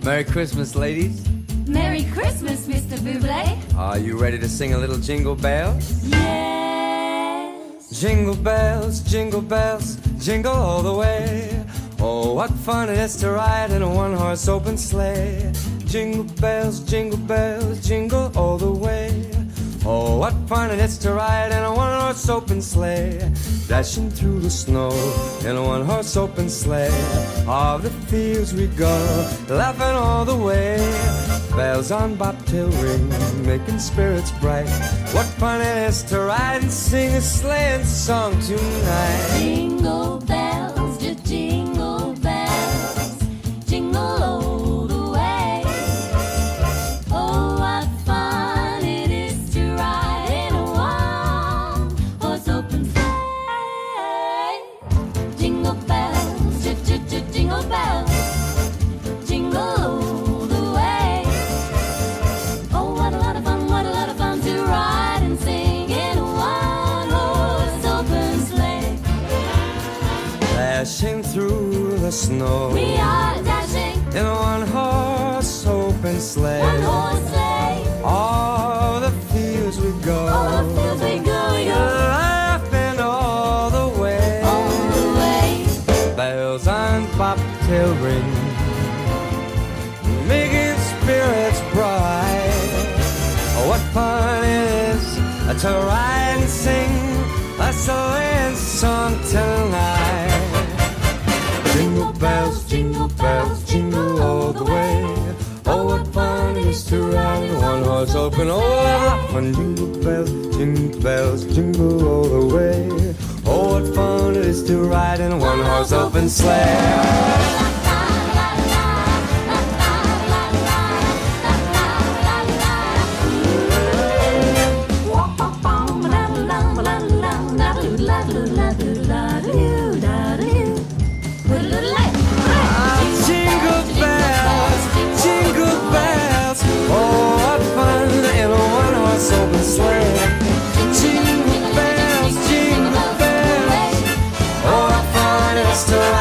Merry Christmas, ladies. Merry Christmas, Mr. Bublé. Are you ready to sing a little Jingle Bells? Yes. Jingle bells, jingle all the way. Oh, what fun it is to ride in a one-horse open sleigh. Jingle bells, jingle all the way. Oh, what fun it is to ride in a one-horse open sleigh. Dashing through the snow in a one-horse open sleigh. All the fields we go, laughing all the way. Bells on bobtail ring, making spirits bright. What fun it is to ride and sing a sleighing song tonight. Jingle bells, just jingle bells, jingle all the way. Oh, what fun it is to ride in a one-horse open sleigh. Jingle bells, just jingle bells, jingle all the way. Oh, what a lot of fun to ride and sing in a one-horse open sleigh. Dashing through the snow We are dashing in a one-horse open sleigh. one-horse sleigh. All the fields we go, All the fields we go, laughing all the way. all the way. Bells on bobtail ring, making spirits bright. Oh, what fun it is to ride and sing a sleighing song tonight. Jingle bells, jingle all the way. Oh, what fun it is to ride in one horse open. Oh, what fun! Jingle bells, jingle all the way. Oh, what fun it is to ride in a one horse open sleigh. Jingle bells, oh, what fun in a one-horse open sleigh. Jingle bells, oh, what fun it is to ride